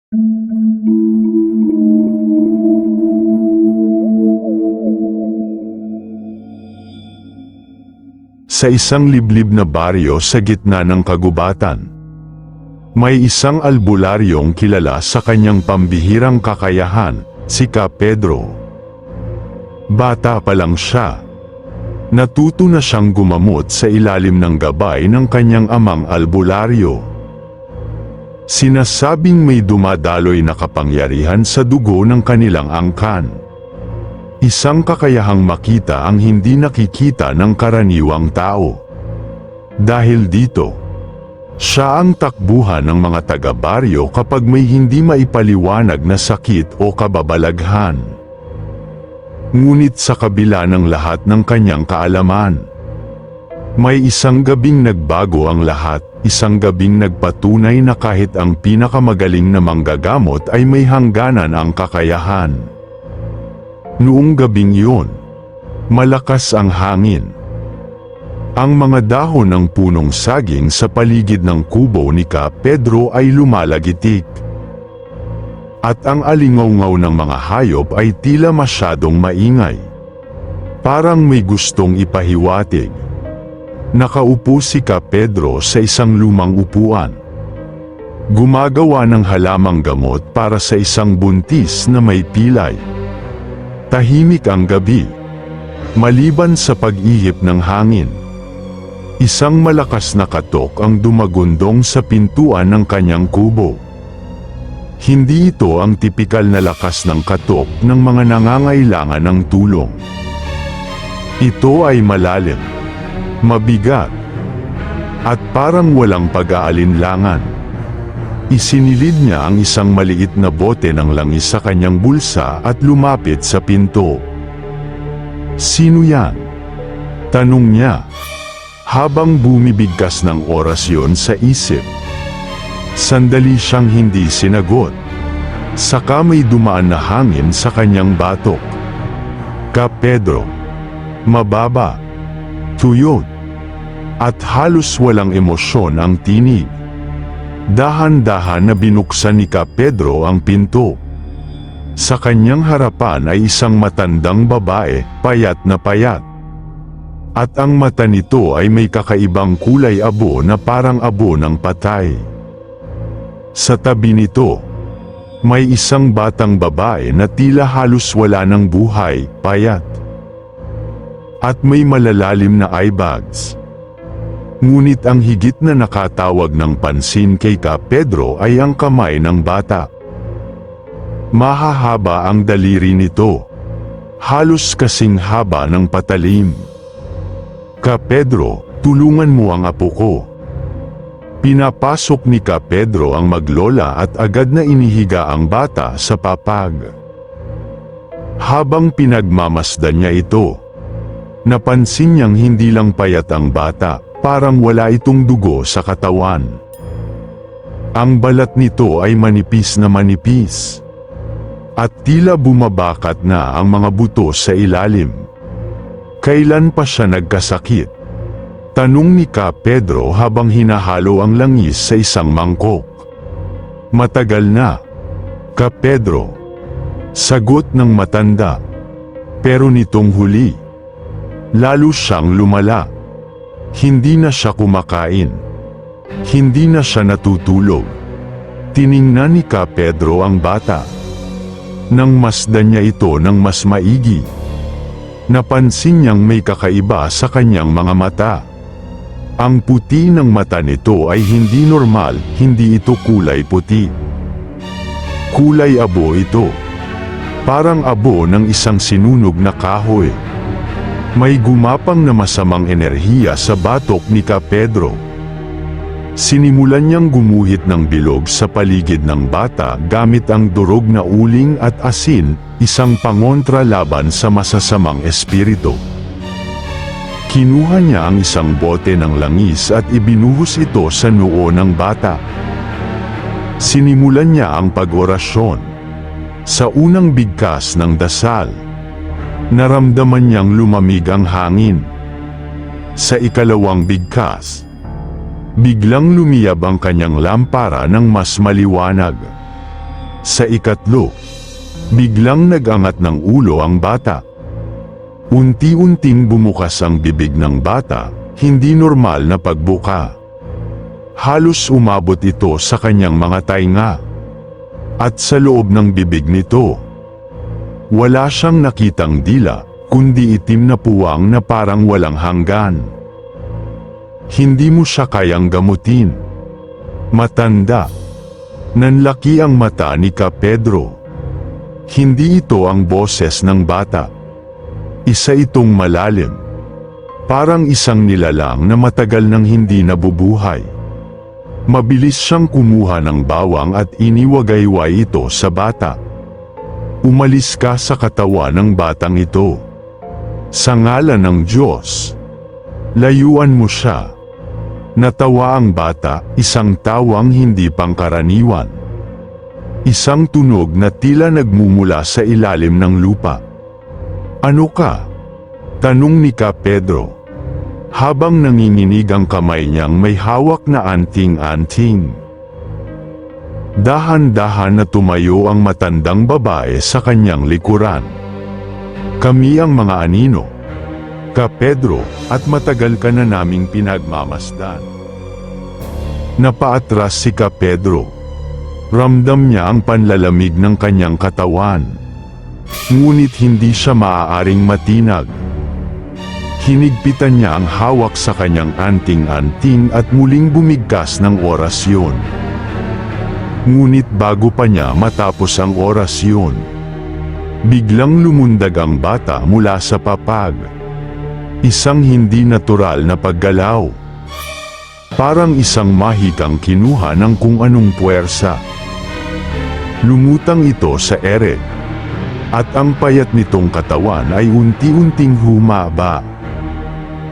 Sa isang liblib na baryo sa gitna ng kagubatan, may isang albularyong kilala sa kanyang pambihirang kakayahan, si Ka Pedro. Bata pa lang siya, natuto na siyang gumamot sa ilalim ng gabay ng kanyang amang albularyo. Sinasabing may dumadaloy na kapangyarihan sa dugo ng kanilang angkan. Isang kakayahang makita ang hindi nakikita ng karaniwang tao. Dahil dito, siya ang takbuhan ng mga taga-baryo kapag may hindi maipaliwanag na sakit o kababalaghan. Ngunit sa kabila ng lahat ng kanyang kaalaman, may isang gabing nagbago ang lahat, isang gabing nagpatunay na kahit ang pinakamagaling na manggagamot ay may hangganan ang kakayahan. Noong gabing yun, malakas ang hangin. Ang mga dahon ng punong saging sa paligid ng kubo ni Ka Pedro ay lumalagitik. At ang alingaw-ngaw ng mga hayop ay tila masyadong maingay. Parang may gustong ipahiwatig. Nakaupo si Ka Pedro sa isang lumang upuan. Gumagawa ng halamang gamot para sa isang buntis na may pilay. Tahimik ang gabi, maliban sa pag-ihip ng hangin. Isang malakas na katok ang dumagundong sa pintuan ng kanyang kubo. Hindi ito ang tipikal na lakas ng katok ng mga nangangailangan ng tulong. Ito ay malalim, mabigat, at parang walang pag-aalinlangan. Isinilid niya ang isang maliit na bote ng langis sa kanyang bulsa at lumapit sa pinto. "Sino yan?" tanong niya, habang bumibigkas ng orasyon sa isip. Sandali siyang hindi sinagot. Saka may dumaan na hangin sa kanyang batok. "Ka Pedro." Mababa, tuyot, at halos walang emosyon ang tinig. Dahan-dahan na binuksan ni Ka Pedro ang pinto. Sa kanyang harapan ay isang matandang babae, payat na payat. At ang mata nito ay may kakaibang kulay abo na parang abo ng patay. Sa tabi nito, may isang batang babae na tila halos wala ng buhay, payat. At may malalalim na eye bags. Ngunit ang higit na nakatawag ng pansin kay Ka Pedro ay ang kamay ng bata. Mahahaba ang daliri nito, halos kasing haba ng patalim. "Ka Pedro, tulungan mo ang apo ko." Pinapasok ni Ka Pedro ang maglola at agad na inihiga ang bata sa papag. Habang pinagmamasdan niya ito, napansin niyang hindi lang payat ang bata, parang wala itong dugo sa katawan. Ang balat nito ay manipis na manipis. At tila bumabakat na ang mga buto sa ilalim. Kailan pa siya nagkasakit? Tanong ni Ka Pedro habang hinahalo ang langis sa isang mangkok. "Matagal na, Ka Pedro." Sagot ng matanda. Pero nitong huli, lalo siyang lumala. Hindi na siya kumakain. Hindi na siya natutulog. Tiningnan ni Ka Pedro ang bata. Nang masdan niya ito ng mas maigi, napansin niyang may kakaiba sa kanyang mga mata. Ang puti ng mata nito ay hindi normal, hindi ito kulay puti. Kulay abo ito. Parang abo ng isang sinunog na kahoy. May gumapang na masamang enerhiya sa batok ni Ka Pedro. Sinimulan niyang gumuhit ng bilog sa paligid ng bata gamit ang durog na uling at asin, isang pangontra laban sa masasamang espiritu. Kinuha niya ang isang bote ng langis at ibinuhos ito sa noo ng bata. Sinimulan niya ang pag-orasyon. Sa unang bigkas ng dasal, naramdaman niyang lumamig ang hangin. Sa ikalawang bigkas, biglang lumiyab ang kanyang lampara ng mas maliwanag. Sa ikatlo, biglang nag-angat ng ulo ang bata. Unti-unting bumukas ang bibig ng bata, hindi normal na pagbuka. Halos umabot ito sa kanyang mga tainga. At sa loob ng bibig nito, wala siyang nakitang dila, kundi itim na puwang na parang walang hanggan. Hindi mo siya kayang gamutin. Matanda. Nanlaki ang mata ni Ka Pedro. Hindi ito ang boses ng bata. Isa itong malalim. Parang isang nilalang na matagal nang hindi nabubuhay. Mabilis siyang kumuha ng bawang at iniwagayway ito sa bata. Umalis ka sa katawan ng batang ito. Sa ngalan ng Diyos, layuan mo siya. Natawa ang bata, isang tawang hindi pangkaraniwan. Isang tunog na tila nagmumula sa ilalim ng lupa. Ano ka? Tanong ni Ka Pedro. Habang nanginginig ang kamay niyang may hawak na anting-anting. Dahan-dahan na tumayo ang matandang babae sa kanyang likuran. Kami ang mga anino, Ka Pedro, at matagal ka na naming pinagmamasdan. Napaatras si Ka Pedro. Ramdam niya ang panlalamig ng kanyang katawan. Ngunit hindi siya maaaring matinag. Hinigpitan niya ang hawak sa kanyang anting-anting at muling bumigkas ng orasyon. Ngunit bago pa niya matapos ang orasyon, biglang lumundag ang bata mula sa papag. Isang hindi natural na paggalaw. Parang isang mahikang kinuha ng kung anong puwersa. Lumutang ito sa ere. At ang payat nitong katawan ay unti-unting humaba.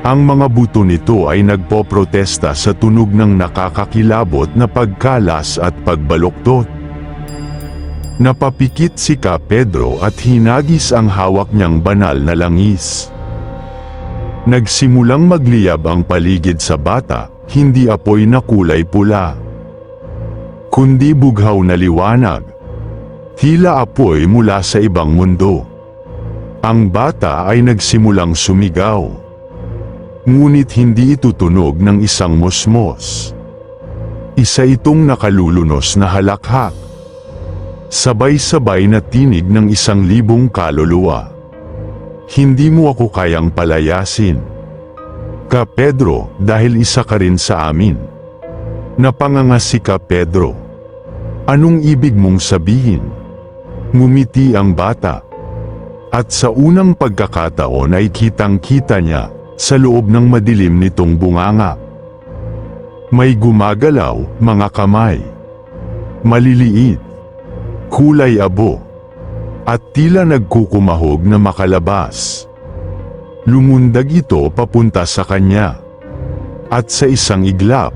Ang mga buto nito ay nagpoprotesta sa tunog ng nakakakilabot na pagkalas at pagbaluktot. Napapikit si Ka Pedro at hinagis ang hawak niyang banal na langis. Nagsimulang magliyab ang paligid sa bata, hindi apoy na kulay pula, kundi bughaw na liwanag. Tila apoy mula sa ibang mundo. Ang bata ay nagsimulang sumigaw. Ngunit hindi ito tunog ng isang mosmos. Isa itong nakalulunos na halakhak. Sabay-sabay na tinig ng 1,000 kaluluwa. Hindi mo ako kayang palayasin, Ka Pedro, dahil isa ka rin sa amin. Napanganga si Ka Pedro. Anong ibig mong sabihin? Ngumiti ang bata. At sa unang pagkakataon ay kitang-kita niya, sa loob ng madilim nitong bunganga, may gumagalaw, mga kamay. Maliliit, kulay abo, at tila nagkukumahog na makalabas. Lumundag ito papunta sa kanya. At sa isang iglap,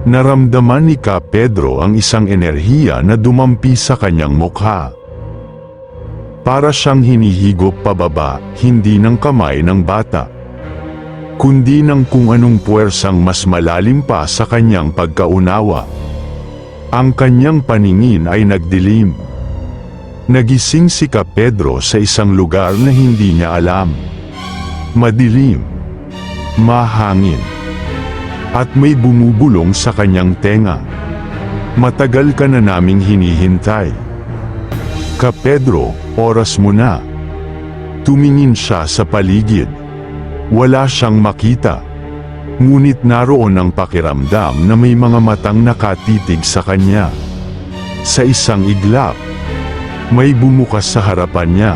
naramdaman ni Ka Pedro ang isang enerhiya na dumampi sa kanyang mukha. Para siyang hinihigop pababa, hindi ng kamay ng bata, kundi ng kung anong puwersang mas malalim pa sa kanyang pagkaunawa. Ang kanyang paningin ay nagdilim. Nagising si Ka Pedro sa isang lugar na hindi niya alam. Madilim, mahangin, at may bumubulong sa kanyang tenga. Matagal ka na naming hinihintay. Ka Pedro, oras mo na. Tumingin siya sa paligid. Wala siyang makita. Ngunit naroon ang pakiramdam na may mga matang nakatitig sa kanya. Sa isang iglap, may bumukas sa harapan niya.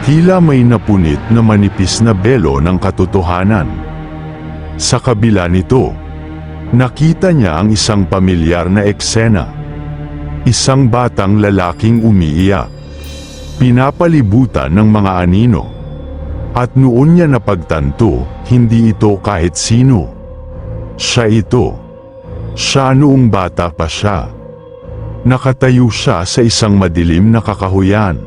Tila may napunit na manipis na belo ng katotohanan. Sa kabila nito, nakita niya ang isang pamilyar na eksena. Isang batang lalaking umiiyak, pinapalibutan ng mga anino. At noon niya napagtanto, hindi ito kahit sino. Siya ito. Siya noong bata pa siya. Nakatayo siya sa isang madilim na kakahuyan.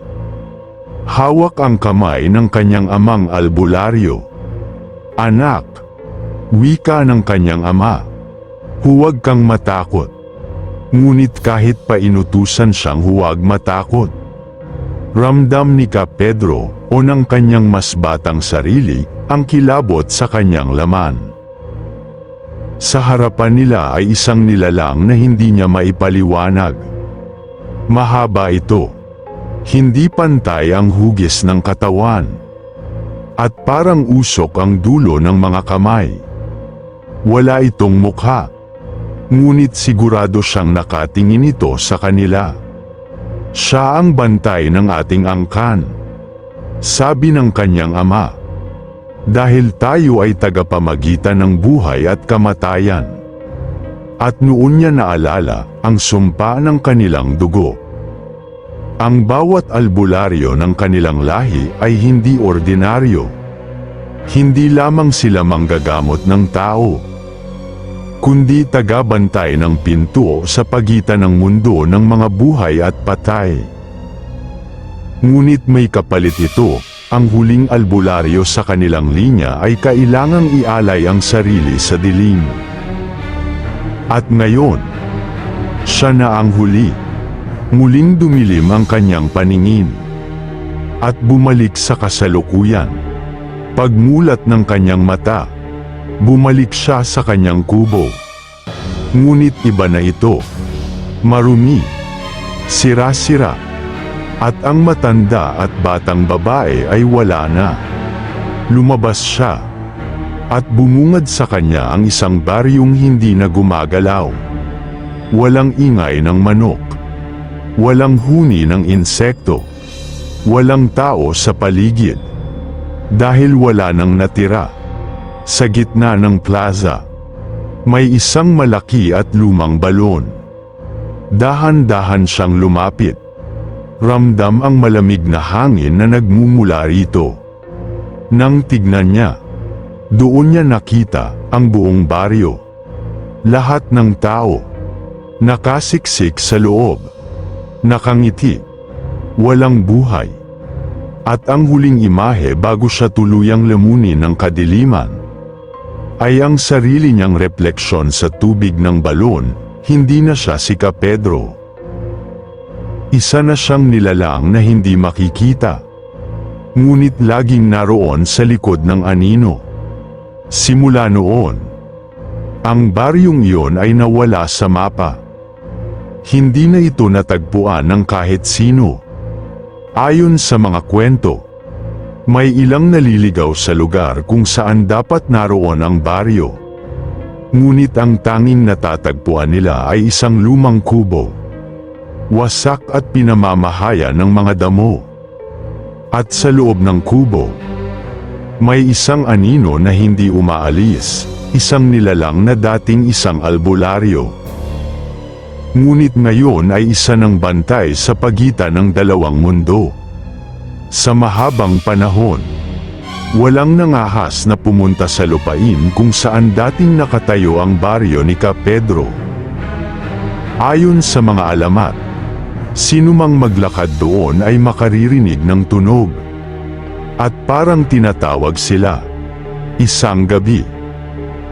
Hawak ang kamay ng kanyang amang albularyo. Anak, wika ng kanyang ama, huwag kang matakot. Ngunit kahit pa inutusan siyang huwag matakot, ramdam ni Ka Pedro o ng kanyang mas batang sarili ang kilabot sa kanyang laman. Sa harapan nila ay isang nilalang na hindi niya maipaliwanag. Mahaba ito, hindi pantay ang hugis ng katawan, at parang usok ang dulo ng mga kamay. Wala itong mukha, ngunit sigurado siyang nakatingin ito sa kanila. Siya ang bantay ng ating angkan, sabi ng kanyang ama, dahil tayo ay tagapamagitan ng buhay at kamatayan. At noon niya naalala ang sumpa ng kanilang dugo. Ang bawat albularyo ng kanilang lahi ay hindi ordinaryo. Hindi lamang sila manggagamot ng tao, kundi tagabantay ng pinto sa pagitan ng mundo ng mga buhay at patay. Ngunit may kapalit ito, ang huling albularyo sa kanilang linya ay kailangang ialay ang sarili sa dilim. At ngayon, siya na ang huli. Muling dumilim ang kanyang paningin, at bumalik sa kasalukuyan. Pagmulat ng kanyang mata, bumalik siya sa kanyang kubo. Ngunit iba na ito. Marumi, sira-sira, at ang matanda at batang babae ay wala na. Lumabas siya, at bumungad sa kanya ang isang baryong hindi na gumagalaw. Walang ingay ng manok, walang huni ng insekto, walang tao sa paligid. Dahil wala nang natira. Sa gitna ng plaza, may isang malaki at lumang balon. Dahan-dahan siyang lumapit. Ramdam ang malamig na hangin na nagmumula rito. Nang tignan niya, doon niya nakita ang buong baryo. Lahat ng tao, nakasiksik sa loob, nakangiti, walang buhay. At ang huling imahe bago siya tuluyang lamunin ng kadiliman, ay ang sarili niyang refleksyon sa tubig ng balon. Hindi na siya si Ka Pedro. Isa na siyang nilalang na hindi makikita, ngunit laging naroon sa likod ng anino. Simula noon, ang baryong iyon ay nawala sa mapa. Hindi na ito natagpuan ng kahit sino. Ayon sa mga kwento, may ilang naliligaw sa lugar kung saan dapat naroon ang baryo. Ngunit ang tanging natatagpuan nila ay isang lumang kubo, wasak at pinamamahaya ng mga damo. At sa loob ng kubo, may isang anino na hindi umaalis, isang nilalang na dating isang albularyo. Ngunit ngayon ay isa ng bantay sa pagitan ng dalawang mundo. Sa mahabang panahon, walang nangahas na pumunta sa lupain kung saan dating nakatayo ang baryo ni Ka Pedro. Ayon sa mga alamat, sinumang maglakad doon ay makaririnig ng tunog. At parang tinatawag sila. Isang gabi,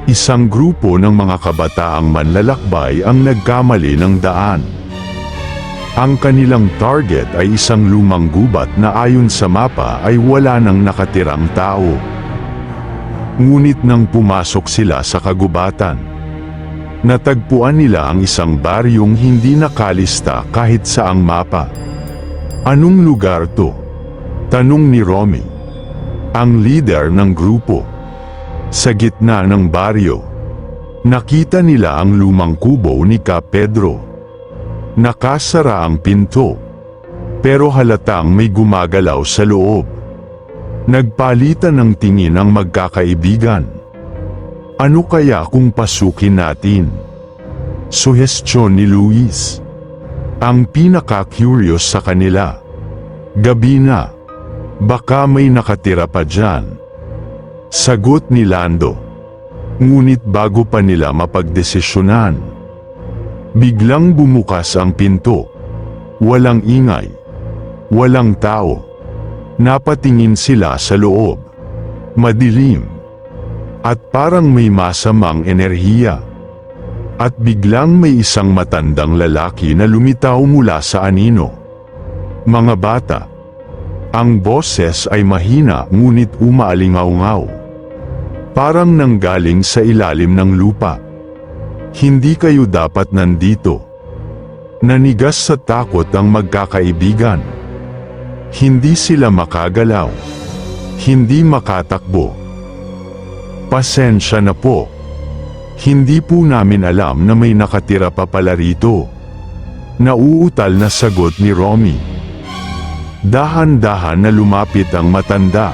isang grupo ng mga kabataang manlalakbay ang nagkamali ng daan. Ang kanilang target ay isang lumang gubat na ayon sa mapa ay wala nang nakatirang tao. Ngunit nang pumasok sila sa kagubatan, natagpuan nila ang isang baryong hindi nakalista kahit saang mapa. Anong lugar to? Tanong ni Romy, ang leader ng grupo. Sa gitna ng baryo, nakita nila ang lumang kubo ni Ka Pedro. Nakasara ang pinto, pero halatang may gumagalaw sa loob. Nagpalitan ng tingin ang magkakaibigan. Ano kaya kung pasukin natin? Suhestyon ni Luis, ang pinaka-curious sa kanila. Gabi na, baka may nakatira pa dyan. Sagot ni Lando. Ngunit bago pa nila mapagdesisyonan, biglang bumukas ang pinto. Walang ingay, walang tao. Napatingin sila sa loob. Madilim, at parang may masamang enerhiya. At biglang may isang matandang lalaki na lumitaw mula sa anino. Mga bata. Ang boses ay mahina ngunit umaalingaw-ngaw. Parang nanggaling sa ilalim ng lupa. Hindi kayo dapat nandito. Nanigas sa takot ang magkakaibigan. Hindi sila makagalaw. Hindi makatakbo. Pasensya na po. Hindi po namin alam na may nakatira pa pala rito. Nauutal na sagot ni Romy. Dahan-dahan na lumapit ang matanda.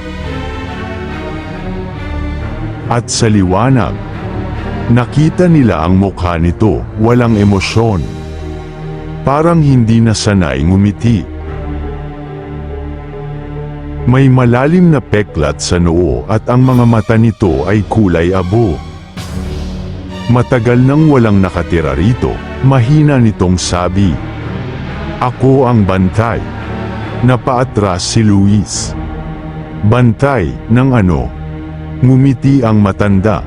At sa liwanag, nakita nila ang mukha nito, walang emosyon. Parang hindi na sanay ngumiti. May malalim na peklat sa noo at ang mga mata nito ay kulay abo. Matagal nang walang nakatira rito, mahina nitong sabi. Ako ang bantay. Napaatras si Luis. Bantay ng ano? Ngumiti ang matanda.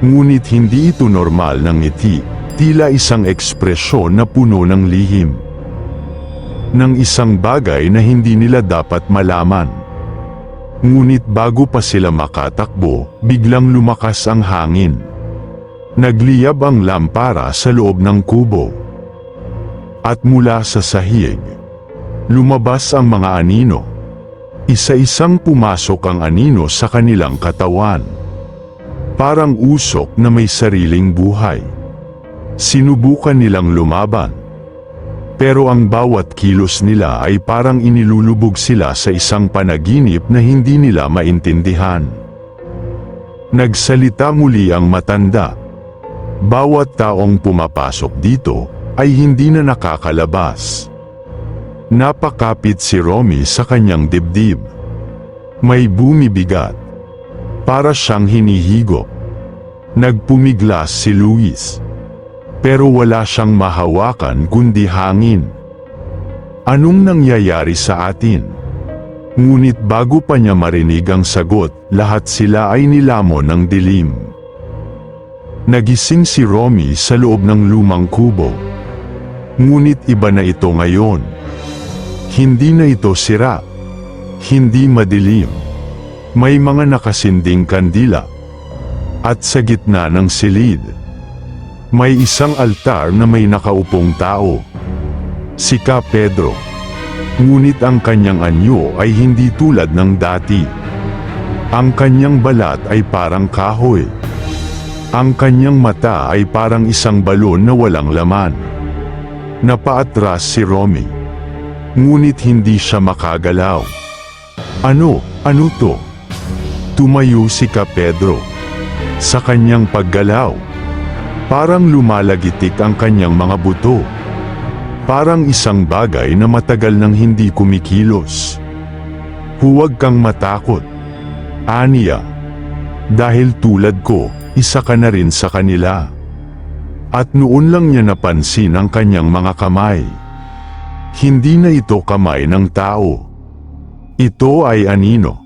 Ngunit hindi ito normal ng ngiti, tila isang ekspresyon na puno ng lihim. Ng isang bagay na hindi nila dapat malaman. Ngunit bago pa sila makatakbo, biglang lumakas ang hangin. Nagliyab ang lampara sa loob ng kubo. At mula sa sahig, lumabas ang mga anino. Isa-isang pumasok ang anino sa kanilang katawan. Parang usok na may sariling buhay. Sinubukan nilang lumaban. Pero ang bawat kilos nila ay parang inilulubog sila sa isang panaginip na hindi nila maintindihan. Nagsalita muli ang matanda. Bawat taong pumapasok dito ay hindi na nakakalabas. Napakapit si Romy sa kanyang dibdib. May bumibigat. Para siyang hinihigop. Nagpumiglas si Luis. Pero wala siyang mahawakan kundi hangin. Anong nangyayari sa atin? Ngunit bago pa niya marinig ang sagot, lahat sila ay nilamon ng dilim. Nagising si Romy sa loob ng lumang kubo. Ngunit iba na ito ngayon. Hindi na ito sira. Hindi madilim. May mga nakasinding kandila. At sa gitna ng silid, may isang altar na may nakaupong tao. Si Ka Pedro. Ngunit ang kanyang anyo ay hindi tulad ng dati. Ang kanyang balat ay parang kahoy. Ang kanyang mata ay parang isang balon na walang laman. Napaatras si Romy. Ngunit hindi siya makagalaw. Ano to? Tumayo si Ka Pedro. Sa kanyang paggalaw, parang lumalagitik ang kanyang mga buto. Parang isang bagay na matagal nang hindi kumikilos. Huwag kang matakot, aniya. Dahil tulad ko, isa ka na rin sa kanila. At noon lang niya napansin ang kanyang mga kamay. Hindi na ito kamay ng tao. Ito ay anino.